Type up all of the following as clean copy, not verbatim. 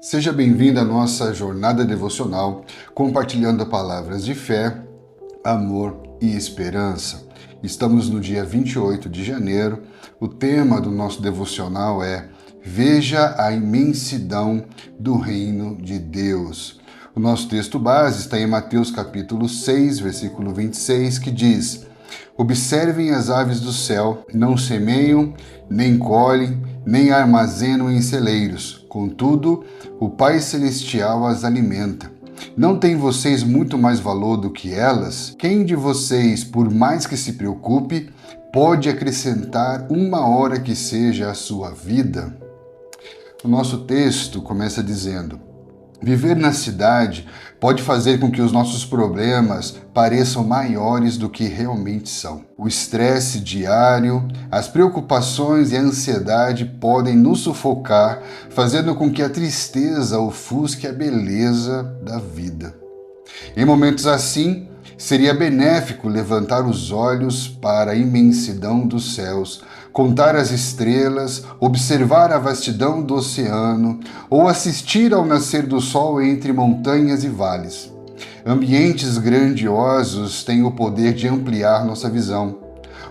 Seja bem-vindo à nossa jornada devocional, compartilhando palavras de fé, amor e esperança. Estamos no dia 28 de janeiro. O tema do nosso devocional é Veja a imensidão do reino de Deus. O nosso texto base está em Mateus capítulo 6, versículo 26, que diz: Observem as aves do céu, não semeiam, nem colhem, nem armazenam em celeiros. Contudo, o Pai Celestial as alimenta. Não têm vocês muito mais valor do que elas? Quem de vocês, por mais que se preocupe, pode acrescentar uma hora que seja à sua vida? O nosso texto começa dizendo: viver na cidade pode fazer com que os nossos problemas pareçam maiores do que realmente são. O estresse diário, as preocupações e a ansiedade podem nos sufocar, fazendo com que a tristeza ofusque a beleza da vida. Em momentos assim, seria benéfico levantar os olhos para a imensidão dos céus, contar as estrelas, observar a vastidão do oceano ou assistir ao nascer do sol entre montanhas e vales. Ambientes grandiosos têm o poder de ampliar nossa visão,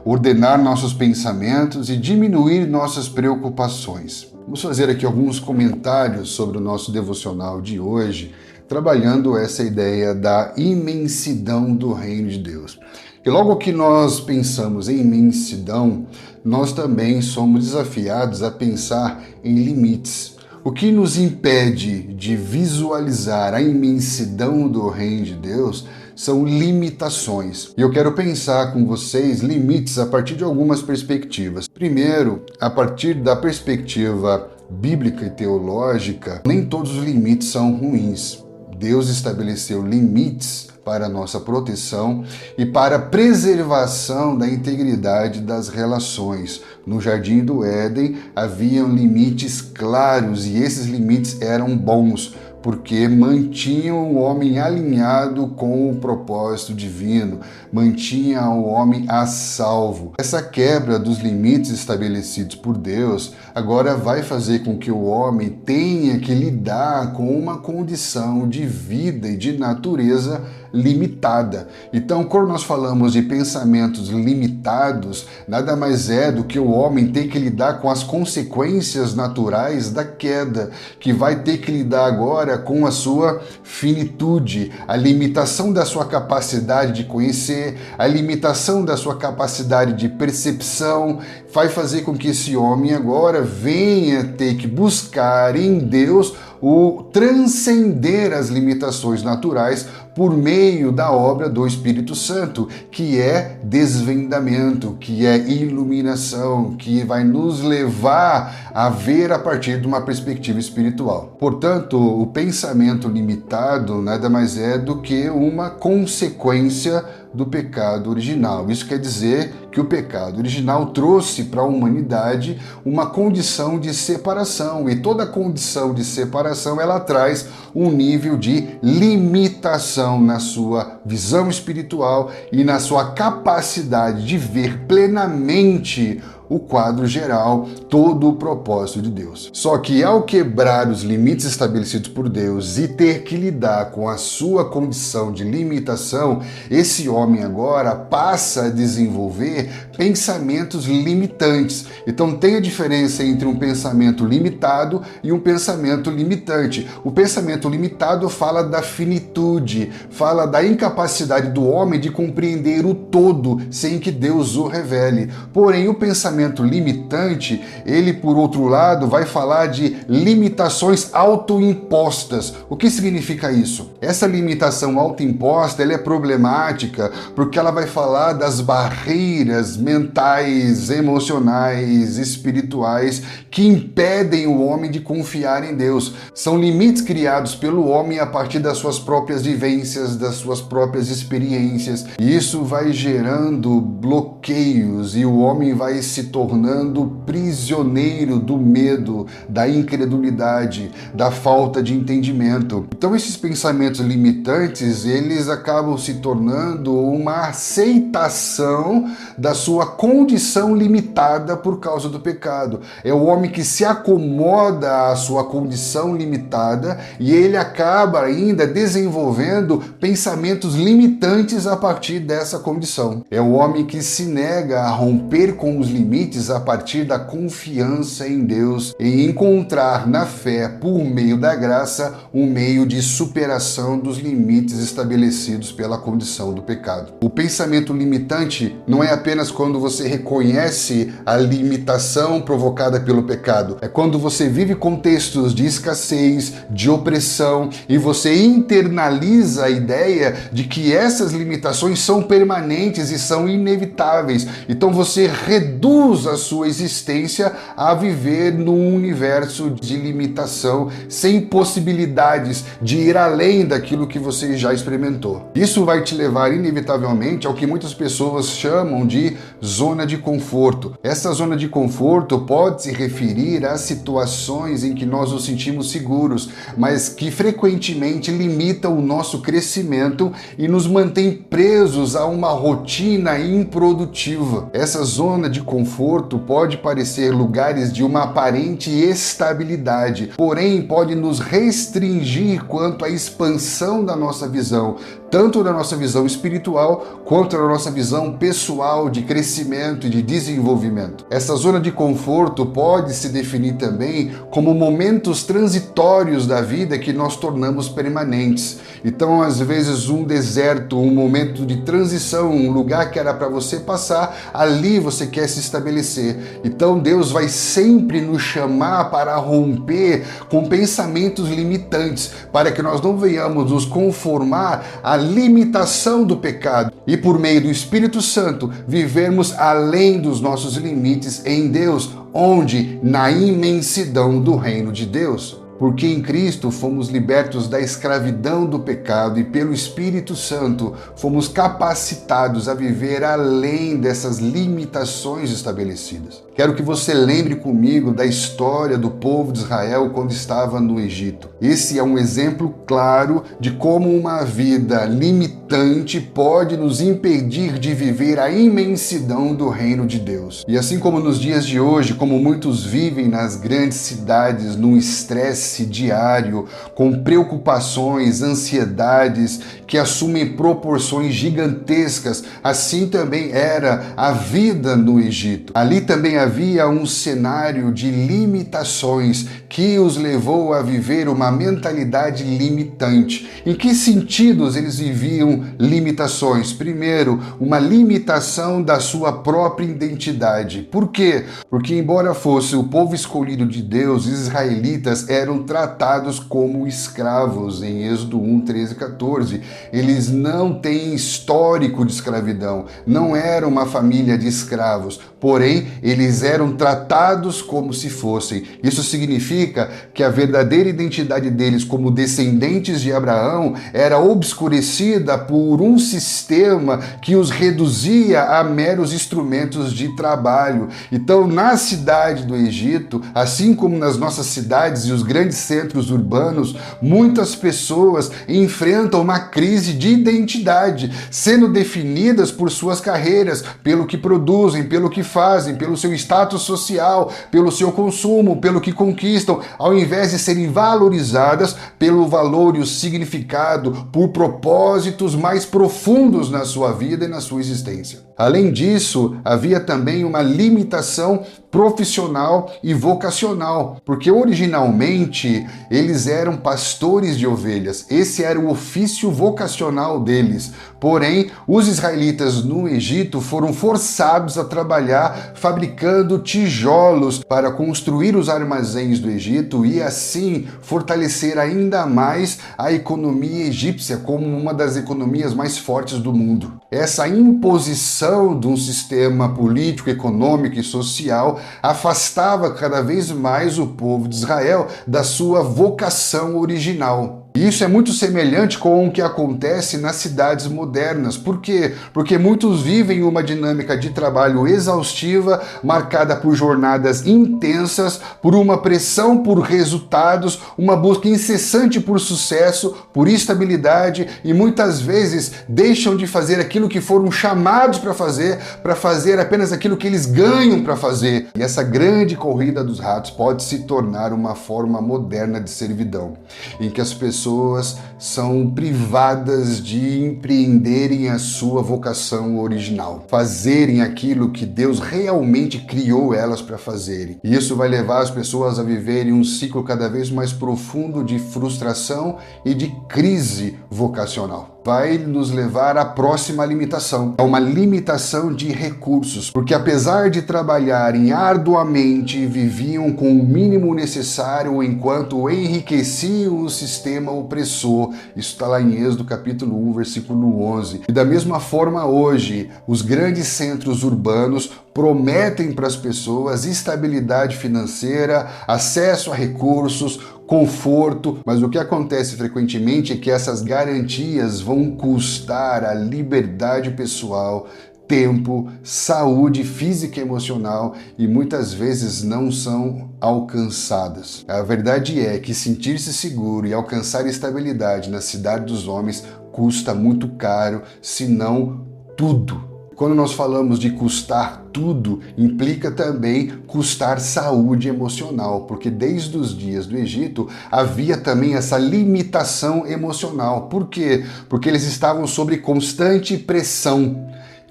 ordenar nossos pensamentos e diminuir nossas preocupações. Vamos fazer aqui alguns comentários sobre o nosso devocional de hoje, trabalhando essa ideia da imensidão do reino de Deus. E logo que nós pensamos em imensidão, nós também somos desafiados a pensar em limites. O que nos impede de visualizar a imensidão do reino de Deus são limitações. E eu quero pensar com vocês limites a partir de algumas perspectivas. Primeiro, a partir da perspectiva bíblica e teológica, nem todos os limites são ruins. Deus estabeleceu limites para a nossa proteção e para a preservação da integridade das relações. No Jardim do Éden haviam limites claros e esses limites eram bons, porque mantinham o homem alinhado com o propósito divino, mantinham o homem a salvo. Essa quebra dos limites estabelecidos por Deus agora vai fazer com que o homem tenha que lidar com uma condição de vida e de natureza limitada. Então, quando nós falamos de pensamentos limitados, nada mais é do que o homem ter que lidar com as consequências naturais da queda, que vai ter que lidar agora com a sua finitude, a limitação da sua capacidade de conhecer, a limitação da sua capacidade de percepção, vai fazer com que esse homem agora venha ter que buscar em Deus o transcender as limitações naturais por meio da obra do Espírito Santo, que é desvendamento, que é iluminação, que vai nos levar a ver a partir de uma perspectiva espiritual. Portanto, o pensamento limitado nada mais é do que uma consequência do pecado original. Isso quer dizer que o pecado original trouxe para a humanidade uma condição de separação, e toda condição de separação ela traz um nível de limitação na sua visão espiritual e na sua capacidade de ver plenamente o quadro geral, todo o propósito de Deus. Só que ao quebrar os limites estabelecidos por Deus e ter que lidar com a sua condição de limitação, esse homem agora passa a desenvolver pensamentos limitantes. Então tem a diferença entre um pensamento limitado e um pensamento limitante. O pensamento limitado fala da finitude, fala da incapacidade do homem de compreender o todo sem que Deus o revele. Porém, o pensamento limitante, ele, por outro lado, vai falar de limitações autoimpostas. O que significa isso? Essa limitação autoimposta, ela é problemática porque ela vai falar das barreiras mentais, emocionais, espirituais que impedem o homem de confiar em Deus. São limites criados pelo homem a partir das suas próprias vivências, das suas próprias experiências. E isso vai gerando bloqueios e o homem vai se se tornando prisioneiro do medo, da incredulidade, da falta de entendimento. Então esses pensamentos limitantes, eles acabam se tornando uma aceitação da sua condição limitada por causa do pecado. É o homem que se acomoda à sua condição limitada e ele acaba ainda desenvolvendo pensamentos limitantes a partir dessa condição. É o homem que se nega a romper com os limites a partir da confiança em Deus, em encontrar na fé, por meio da graça, um meio de superação dos limites estabelecidos pela condição do pecado. O pensamento limitante não é apenas quando você reconhece a limitação provocada pelo pecado, é quando você vive contextos de escassez, de opressão e você internaliza a ideia de que essas limitações são permanentes e são inevitáveis. Então você reduz a sua existência a viver num universo de limitação, sem possibilidades de ir além daquilo que você já experimentou. Isso vai te levar inevitavelmente ao que muitas pessoas chamam de zona de conforto. Essa zona de conforto pode se referir a situações em que nós nos sentimos seguros, mas que frequentemente limitam o nosso crescimento e nos mantém presos a uma rotina improdutiva. Essa zona de conforto pode parecer lugares de uma aparente estabilidade, porém pode nos restringir quanto à expansão da nossa visão, tanto da nossa visão espiritual quanto da nossa visão pessoal de crescimento e de desenvolvimento. Essa zona de conforto pode se definir também como momentos transitórios da vida que nós tornamos permanentes. Então, às vezes, um deserto, um momento de transição, um lugar que era para você passar, ali você quer se estabelecer. Então, Deus vai sempre nos chamar para romper com pensamentos limitantes, para que nós não venhamos nos conformar à limitação do pecado e, por meio do Espírito Santo, vivermos além dos nossos limites em Deus, onde? Na imensidão do reino de Deus. Porque em Cristo fomos libertos da escravidão do pecado e pelo Espírito Santo fomos capacitados a viver além dessas limitações estabelecidas. Quero que você lembre comigo da história do povo de Israel quando estava no Egito. Esse é um exemplo claro de como uma vida limitante pode nos impedir de viver a imensidão do reino de Deus. E assim como nos dias de hoje, como muitos vivem nas grandes cidades num estresse diário, com preocupações, ansiedades que assumem proporções gigantescas, assim também era a vida no Egito. Ali também havia um cenário de limitações que os levou a viver uma mentalidade limitante. Em que sentidos eles viviam limitações? Primeiro, uma limitação da sua própria identidade. Por quê? Porque embora fosse o povo escolhido de Deus, os israelitas eram tratados como escravos em Êxodo 1, 13 e 14. Eles não têm histórico de escravidão, não eram uma família de escravos, porém eles eram tratados como se fossem. Isso significa que a verdadeira identidade deles como descendentes de Abraão era obscurecida por um sistema que os reduzia a meros instrumentos de trabalho. Então, na cidade do Egito, assim como nas nossas cidades e os grandes centros urbanos, muitas pessoas enfrentam uma crise de identidade, sendo definidas por suas carreiras, pelo que produzem, pelo que fazem, pelo seu status social, pelo seu consumo, pelo que conquistam, ao invés de serem valorizadas pelo valor e o significado, por propósitos mais profundos na sua vida e na sua existência. Além disso, havia também uma limitação profissional e vocacional, porque originalmente eles eram pastores de ovelhas, esse era o ofício vocacional deles. Porém, os israelitas no Egito foram forçados a trabalhar fabricando tijolos para construir os armazéns do Egito e assim fortalecer ainda mais a economia egípcia como uma das economias mais fortes do mundo. Essa imposição de um sistema político, econômico e social afastava cada vez mais o povo de Israel da sua vocação original. E isso é muito semelhante com o que acontece nas cidades modernas. Por quê? Porque muitos vivem uma dinâmica de trabalho exaustiva, marcada por jornadas intensas, por uma pressão por resultados, uma busca incessante por sucesso, por estabilidade, e muitas vezes deixam de fazer aquilo que foram chamados para fazer apenas aquilo que eles ganham para fazer. E essa grande corrida dos ratos pode se tornar uma forma moderna de servidão, em que as pessoas são privadas de empreenderem a sua vocação original, fazerem aquilo que Deus realmente criou elas para fazerem. E isso vai levar as pessoas a viverem um ciclo cada vez mais profundo de frustração e de crise vocacional. Vai nos levar à próxima limitação, a uma limitação de recursos, porque apesar de trabalharem arduamente, viviam com o mínimo necessário enquanto enriqueciam o sistema opressor. Isso está lá em Êxodo capítulo 1, versículo 11. E da mesma forma hoje, os grandes centros urbanos prometem para as pessoas estabilidade financeira, acesso a recursos, conforto, mas o que acontece frequentemente é que essas garantias vão custar a liberdade pessoal, tempo, saúde física e emocional, e muitas vezes não são alcançadas. A verdade é que sentir-se seguro e alcançar estabilidade na cidade dos homens custa muito caro, se não tudo. Quando nós falamos de custar tudo, implica também custar saúde emocional, porque desde os dias do Egito havia também essa limitação emocional. Por quê? Porque eles estavam sob constante pressão,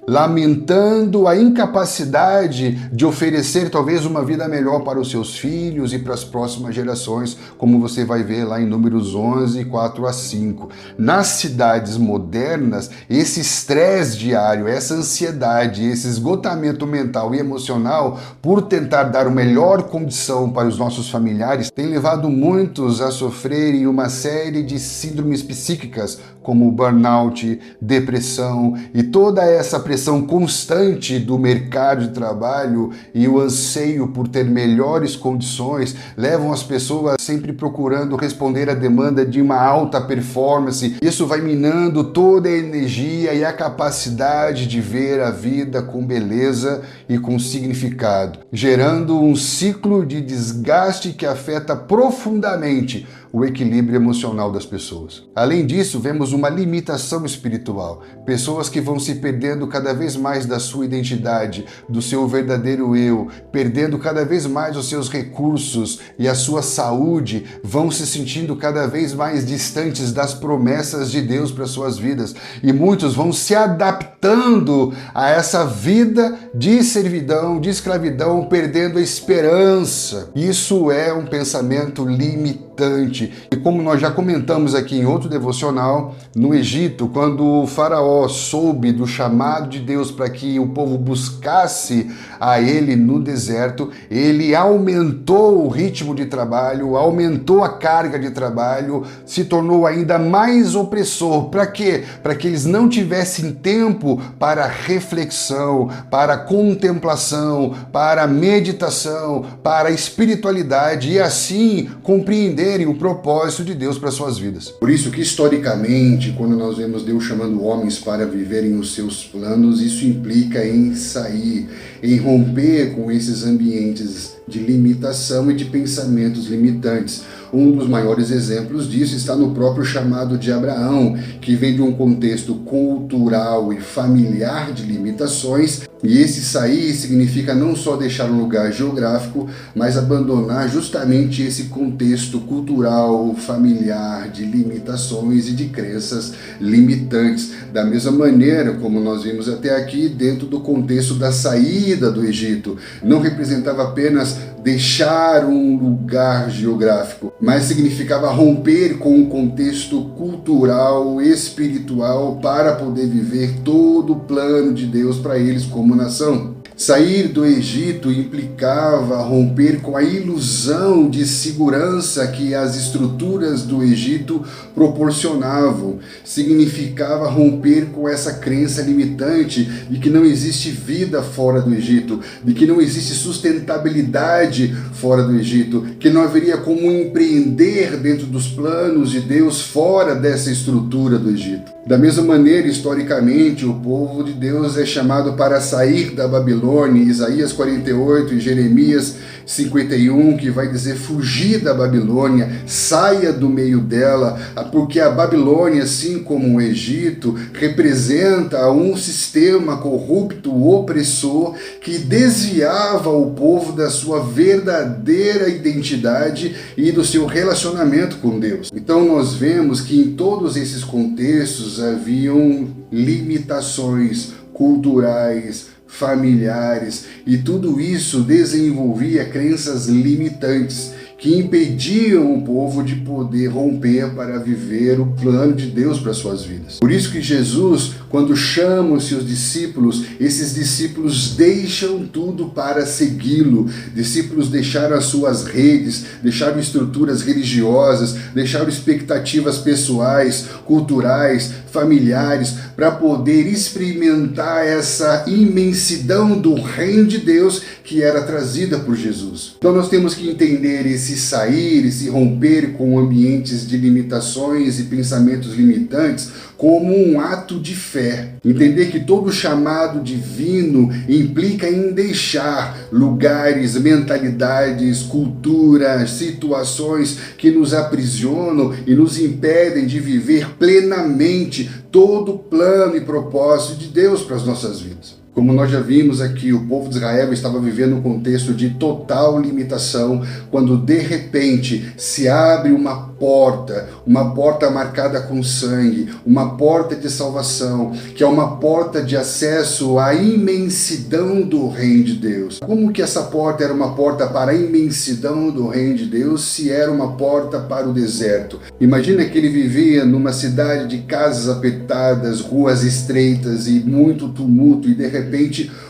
lamentando a incapacidade de oferecer talvez uma vida melhor para os seus filhos e para as próximas gerações, como você vai ver lá em Números 11, 4 a 5. Nas cidades modernas, esse estresse diário, essa ansiedade, esse esgotamento mental e emocional por tentar dar uma melhor condição para os nossos familiares tem levado muitos a sofrerem uma série de síndromes psíquicas, como burnout, depressão e toda essa pressão constante do mercado de trabalho e o anseio por ter melhores condições levam as pessoas sempre procurando responder à demanda de uma alta performance. Isso vai minando toda a energia e a capacidade de ver a vida com beleza e com significado, gerando um ciclo de desgaste que afeta profundamente o equilíbrio emocional das pessoas. Além disso, vemos uma limitação espiritual. Pessoas que vão se perdendo cada vez mais da sua identidade, do seu verdadeiro eu, perdendo cada vez mais os seus recursos e a sua saúde, vão se sentindo cada vez mais distantes das promessas de Deus para suas vidas. E muitos vão se adaptando a essa vida de servidão, de escravidão, perdendo a esperança. Isso é um pensamento limitante. E como nós já comentamos aqui em outro devocional, no Egito, quando o faraó soube do chamado de Deus para que o povo buscasse a ele no deserto, ele aumentou o ritmo de trabalho, aumentou a carga de trabalho, se tornou ainda mais opressor. Para quê? Para que eles não tivessem tempo para reflexão, para contemplação, para meditação, para espiritualidade e assim compreenderem o propósito de Deus para suas vidas. Por isso que historicamente, quando nós vemos Deus chamando homens para viverem os seus planos, isso implica em sair, em romper com esses ambientes de limitação e de pensamentos limitantes. Um dos maiores exemplos disso está no próprio chamado de Abraão, que vem de um contexto cultural e familiar de limitações, e esse sair significa não só deixar um lugar geográfico, mas abandonar justamente esse contexto cultural, familiar, de limitações e de crenças limitantes. Da mesma maneira como nós vimos até aqui, dentro do contexto da saída do Egito, não representava apenas deixar um lugar geográfico, mas significava romper com o contexto cultural, espiritual, para poder viver todo o plano de Deus para eles como nação. Sair do Egito implicava romper com a ilusão de segurança que as estruturas do Egito proporcionavam. Significava romper com essa crença limitante de que não existe vida fora do Egito, de que não existe sustentabilidade fora do Egito, que não haveria como empreender dentro dos planos de Deus fora dessa estrutura do Egito. Da mesma maneira, historicamente, o povo de Deus é chamado para sair da Babilônia, Isaías 48 e Jeremias 51, que vai dizer fugir da Babilônia, saia do meio dela, porque a Babilônia, assim como o Egito, representa um sistema corrupto, opressor, que desviava o povo da sua verdadeira identidade e do seu relacionamento com Deus. Então nós vemos que em todos esses contextos haviam limitações culturais, familiares, e tudo isso desenvolvia crenças limitantes que impediam o povo de poder romper para viver o plano de Deus para suas vidas. Por isso que Jesus, quando chama os seus discípulos, esses discípulos deixam tudo para segui-lo. Discípulos deixaram as suas redes, deixaram estruturas religiosas, deixaram expectativas pessoais, culturais, familiares, para poder experimentar essa imensidão do reino de Deus que era trazida por Jesus. Então nós temos que entender esse sair, esse romper com ambientes de limitações e pensamentos limitantes como um ato de fé. Entender que todo chamado divino implica em deixar lugares, mentalidades, culturas, situações que nos aprisionam e nos impedem de viver plenamente todo o plano e propósito de Deus para as nossas vidas. Como nós já vimos aqui, o povo de Israel estava vivendo um contexto de total limitação, quando de repente se abre uma porta marcada com sangue, uma porta de salvação, que é uma porta de acesso à imensidão do reino de Deus. Como que essa porta era uma porta para a imensidão do reino de Deus, se era uma porta para o deserto? Imagina que ele vivia numa cidade de casas apertadas, ruas estreitas e muito tumulto, e de repente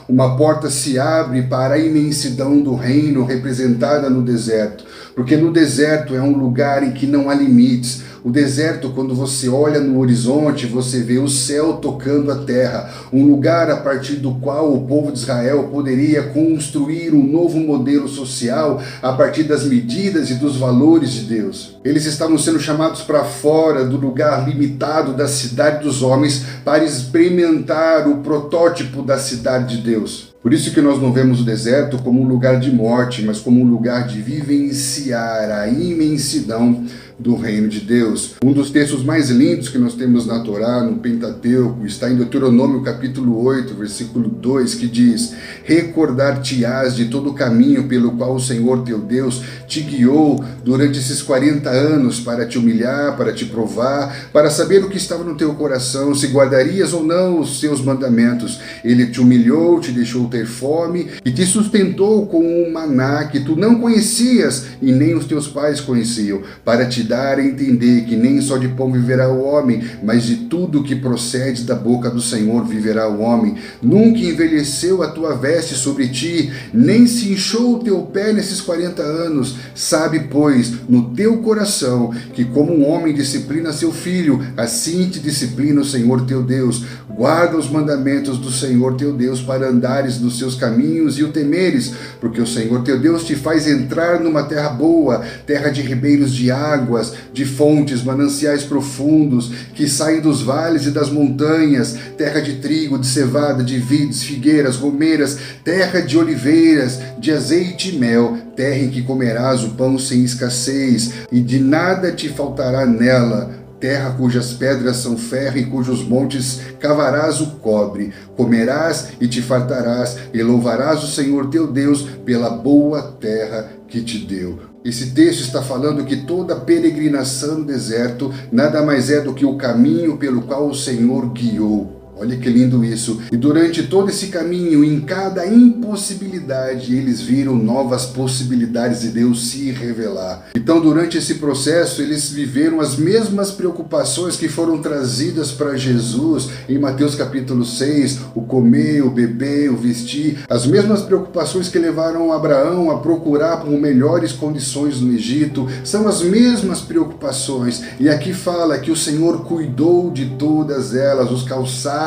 uma porta se abre para a imensidão do reino representada no deserto. Porque no deserto é um lugar em que não há limites. O deserto, quando você olha no horizonte, você vê o céu tocando a terra. Um lugar a partir do qual o povo de Israel poderia construir um novo modelo social a partir das medidas e dos valores de Deus. Eles estavam sendo chamados para fora do lugar limitado da cidade dos homens para experimentar o protótipo da cidade de Deus. Por isso que nós não vemos o deserto como um lugar de morte, mas como um lugar de vivenciar a imensidão do reino de Deus. Um dos textos mais lindos que nós temos na Torá, no Pentateuco, está em Deuteronômio capítulo 8, versículo 2, que diz: recordar-te-ás de todo o caminho pelo qual o Senhor teu Deus te guiou durante esses 40 anos para te humilhar, para te provar, para saber o que estava no teu coração, se guardarias ou não os seus mandamentos. Ele te humilhou, te deixou ter fome e te sustentou com um maná que tu não conhecias e nem os teus pais conheciam, para te dar a entender que nem só de pão viverá o homem, mas de tudo que procede da boca do Senhor viverá o homem. Nunca envelheceu a tua veste sobre ti, nem se inchou o teu pé nesses 40 anos. Sabe, pois, no teu coração, que como um homem disciplina seu filho, assim te disciplina o Senhor teu Deus. Guarda os mandamentos do Senhor teu Deus para andares nos seus caminhos e o temeres, porque o Senhor teu Deus te faz entrar numa terra boa, terra de ribeiros de águas, de fontes, mananciais profundos, que saem dos vales e das montanhas, terra de trigo, de cevada, de vides, figueiras, romeiras, terra de oliveiras, de azeite e mel, terra em que comerás o pão sem escassez, e de nada te faltará nela, terra cujas pedras são ferro e cujos montes cavarás o cobre. Comerás e te fartarás, e louvarás o Senhor teu Deus pela boa terra que te deu. Esse texto está falando que toda peregrinação no deserto nada mais é do que o caminho pelo qual o Senhor guiou. Olha que lindo isso. E durante todo esse caminho, em cada impossibilidade, eles viram novas possibilidades de Deus se revelar. Então, durante esse processo, eles viveram as mesmas preocupações que foram trazidas para Jesus em Mateus capítulo 6, o comer, o beber, o vestir, as mesmas preocupações que levaram Abraão a procurar por melhores condições no Egito, são as mesmas preocupações. E aqui fala que o Senhor cuidou de todas elas, os calçados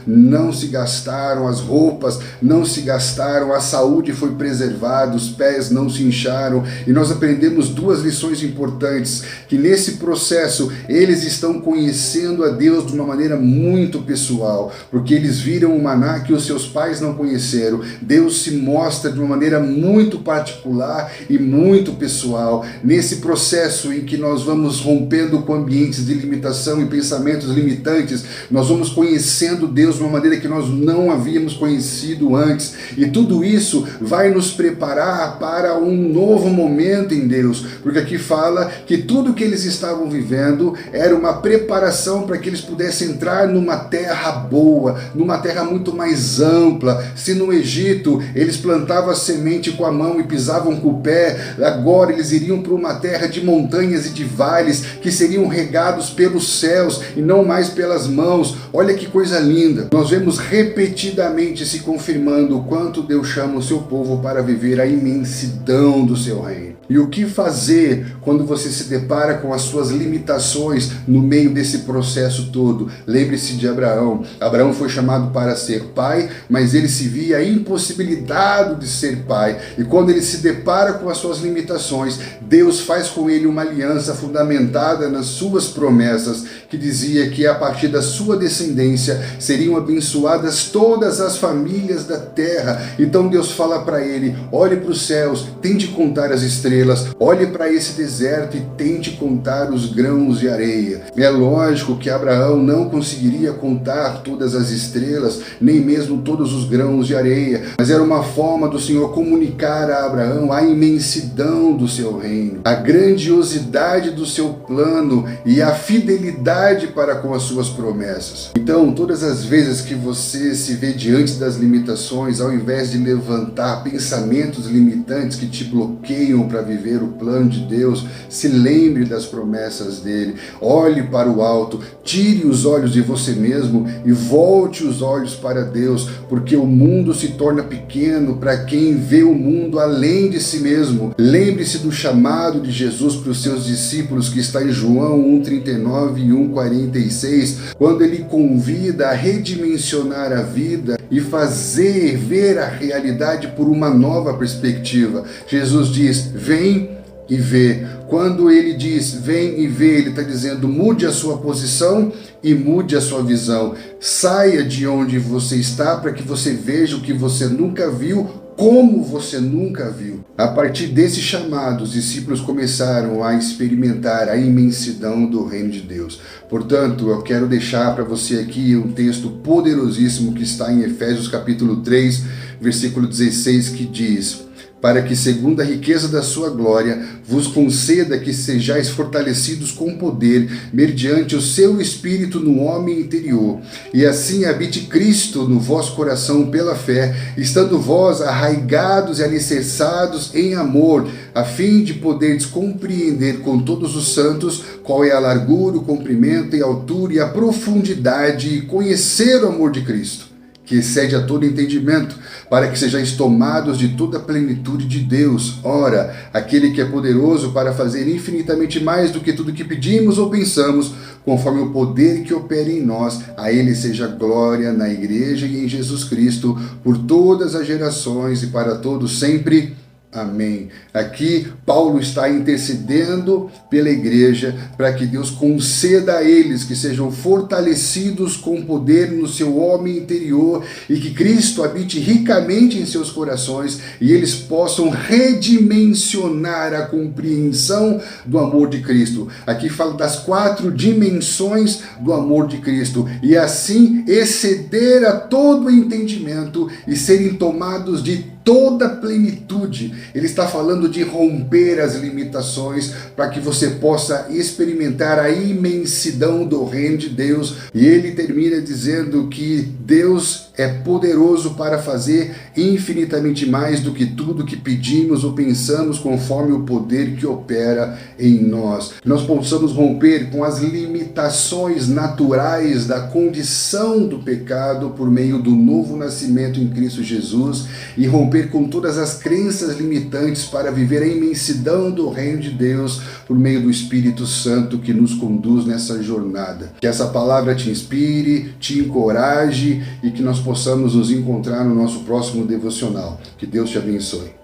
não se gastaram, as roupas não se gastaram, a saúde foi preservada, os pés não se incharam. E nós aprendemos duas lições importantes, que nesse processo eles estão conhecendo a Deus de uma maneira muito pessoal, porque eles viram o maná que os seus pais não conheceram. Deus se mostra de uma maneira muito particular e muito pessoal. Nesse processo em que nós vamos rompendo com ambientes de limitação e pensamentos limitantes, nós vamos conhecendo Deus de uma maneira que nós não havíamos conhecido antes. E tudo isso vai nos preparar para um novo momento em Deus, porque aqui fala que tudo que eles estavam vivendo era uma preparação para que eles pudessem entrar numa terra boa, numa terra muito mais ampla. Se no Egito eles plantavam a semente com a mão e pisavam com o pé, agora eles iriam para uma terra de montanhas e de vales que seriam regados pelos céus e não mais pelas mãos. Olha que coisa linda. Nós vemos repetidamente se confirmando o quanto Deus chama o seu povo para viver a imensidão do seu reino. E o que fazer quando você se depara com as suas limitações no meio desse processo todo? Lembre-se de Abraão. Abraão foi chamado para ser pai, mas ele se via impossibilitado de ser pai. E quando ele se depara com as suas limitações, Deus faz com ele uma aliança fundamentada nas suas promessas, que dizia que a partir da sua descendência seriam abençoadas todas as famílias da terra. Então Deus fala para ele: olhe para os céus, tente contar as estrelas, olhe para esse deserto e tente contar os grãos de areia. É lógico que Abraão não conseguiria contar todas as estrelas, nem mesmo todos os grãos de areia, mas era uma forma do Senhor comunicar a Abraão a imensidão do seu reino, a grandiosidade do seu plano e a fidelidade para com as suas promessas. Então, todas as vezes que você se vê diante das limitações, ao invés de levantar pensamentos limitantes que te bloqueiam para viver o plano de Deus, se lembre das promessas dele, olhe para o alto, tire os olhos de você mesmo e volte os olhos para Deus, porque o mundo se torna pequeno para quem vê o mundo além de si mesmo. Lembre-se do chamado de Jesus para os seus discípulos, que está em João 1,39 e 1,46, quando ele convida a redimensionar a vida e fazer ver a realidade por uma nova perspectiva. Jesus diz: vem e vê. Quando ele diz vem e vê, ele está dizendo: mude a sua posição e mude a sua visão. Saia de onde você está para que você veja o que você nunca viu, como você nunca viu. A partir desse chamado, os discípulos começaram a experimentar a imensidão do reino de Deus. Portanto, eu quero deixar para você aqui um texto poderosíssimo que está em Efésios capítulo 3, versículo 16, que diz: para que, segundo a riqueza da sua glória, vos conceda que sejais fortalecidos com poder, mediante o seu Espírito no homem interior, e assim habite Cristo no vosso coração pela fé, estando vós arraigados e alicerçados em amor, a fim de poderes compreender com todos os santos qual é a largura, o comprimento e a altura e a profundidade, e conhecer o amor de Cristo, que excede a todo entendimento, para que sejais tomados de toda a plenitude de Deus. Ora, aquele que é poderoso para fazer infinitamente mais do que tudo que pedimos ou pensamos, conforme o poder que opera em nós, a ele seja glória na igreja e em Jesus Cristo, por todas as gerações e para todos sempre. Amém. Aqui Paulo está intercedendo pela igreja para que Deus conceda a eles que sejam fortalecidos com poder no seu homem interior e que Cristo habite ricamente em seus corações e eles possam redimensionar a compreensão do amor de Cristo. Aqui fala das 4 dimensões do amor de Cristo e assim exceder a todo entendimento e serem tomados de toda plenitude. Ele está falando de romper as limitações para que você possa experimentar a imensidão do reino de Deus. E ele termina dizendo que Deus é poderoso para fazer infinitamente mais do que tudo que pedimos ou pensamos, conforme o poder que opera em nós. Que nós possamos romper com as limitações naturais da condição do pecado por meio do novo nascimento em Cristo Jesus e romper com todas as crenças limitantes para viver a imensidão do reino de Deus por meio do Espírito Santo que nos conduz nessa jornada. Que essa palavra te inspire, te encoraje e que nós possamos nos encontrar no nosso próximo devocional. Que Deus te abençoe.